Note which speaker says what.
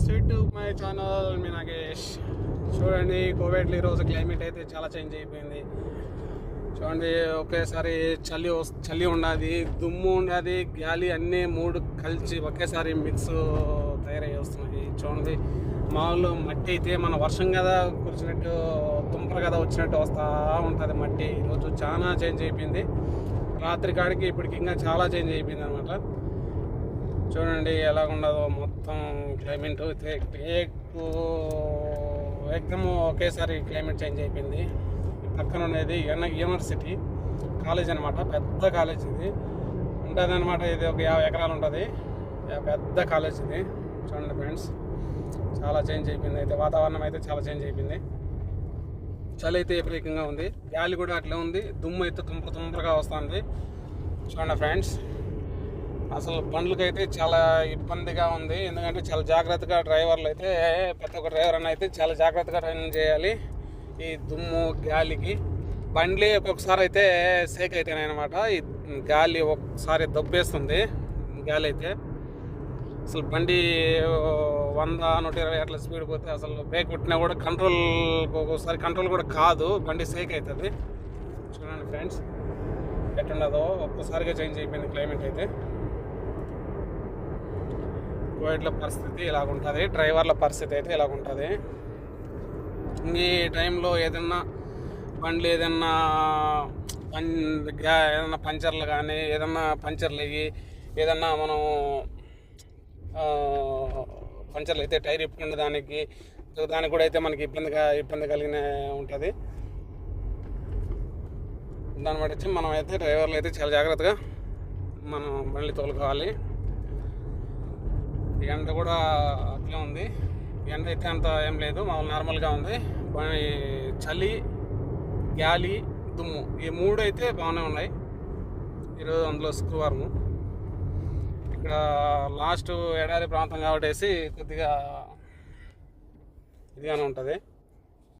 Speaker 1: Sweet to my channel మీ నాగేష్. చూడండి, కోవిడ్లో ఈరోజు క్లైమేట్ అయితే చాలా చేంజ్ అయిపోయింది. చూడండి, ఒకేసారి చలి ఉన్నది, దుమ్ము ఉన్నది, గాలి అన్నీ మూడు కలిసి ఒకేసారి మిక్స్ తయారై వస్తున్నాయి. చూడండి, మామూలు మట్టి అయితే మన వర్షం కదా కురిచినట్టు, తుంపర కదా వచ్చినట్టు వస్తూ ఉంటుంది మట్టి. ఈరోజు చాలా చేంజ్ అయిపోయింది. రాత్రి కాడికి ఇప్పటికి ఇంకా చాలా చేంజ్ అయిపోయింది అనమాట. చూడండి ఎలా ఉండదో మొత్తం క్లైమేట్ అయితే ఏకదమ్ ఒకేసారి క్లైమేట్ చేంజ్ అయిపోయింది. పక్కన ఉండేది యూనివర్సిటీ కాలేజ్ అనమాట, పెద్ద కాలేజ్ ఇది ఉంటుంది అనమాట. ఇది ఒక 50 ఎకరాలు ఉంటుంది, పెద్ద కాలేజ్ ఇది. చూడండి ఫ్రెండ్స్, చాలా చేంజ్ అయిపోయింది. అయితే వాతావరణం అయితే చాలా చేంజ్ అయిపోయింది. చలి అయితే విపరీతంగా ఉంది, గాలి కూడా అట్లా ఉంది, దుమ్ము అయితే తుంపరగా వస్తుంది. చూడండి ఫ్రెండ్స్, అసలు బండ్లకైతే చాలా ఇబ్బందిగా ఉంది. ఎందుకంటే చాలా జాగ్రత్తగా డ్రైవర్లు అయితే, ప్రతి ఒక్క డ్రైవర్ అని అయితే చాలా జాగ్రత్తగా డ్రైవింగ్ చేయాలి. ఈ దుమ్ము గాలికి బండ్లు ఒక్కొక్కసారి అయితే సేక్ అవుతాయి అనమాట. ఈ గాలి ఒక్కసారి దొబ్బేస్తుంది గాలి అయితే. అసలు బండి 100-120 అట్లా స్పీడ్ పోతే అసలు బ్రేక్ కొట్టినా కూడా ఒక్కొక్కసారి కంట్రోల్ కూడా కాదు, బండి సేక్ అవుతుంది. చూడండి ఫ్రెండ్స్ ఎట్లుండదో, ఒక్కసారిగా చేంజ్ అయిపోయింది క్లైమేట్ అయితే. కోవిడ్ల పరిస్థితి ఇలాగుంటుంది, డ్రైవర్ల పరిస్థితి అయితే ఇలాగుంటుంది. ఈ టైంలో ఏదన్నా బండ్లు ఏదన్నా పంచర్లు కానీ ఏదన్నా పంచర్లు అయ్యి ఏదన్నా మనం పంచర్లు అయితే టైర్ ఇప్పుకునే దానికి కూడా అయితే మనకి ఇబ్బంది కలిగిన ఉంటుంది. దాన్ని బట్టి మనం అయితే డ్రైవర్లు అయితే చాలా జాగ్రత్తగా మనం బండ్లు తోలుకోవాలి. ఎండ కూడా అట్లే ఉంది, ఎండ అయితే అంత ఏం లేదు, మామూలు నార్మల్గా ఉంది. చలి, గాలి, దుమ్ము ఈ మూడు అయితే బాగానే ఉన్నాయి. ఈరోజు అందులో శుక్రవారము, ఇక్కడ లాస్ట్ ఎడారి ప్రాంతం కాబట్టి కొద్దిగా ఇదిగానే ఉంటుంది.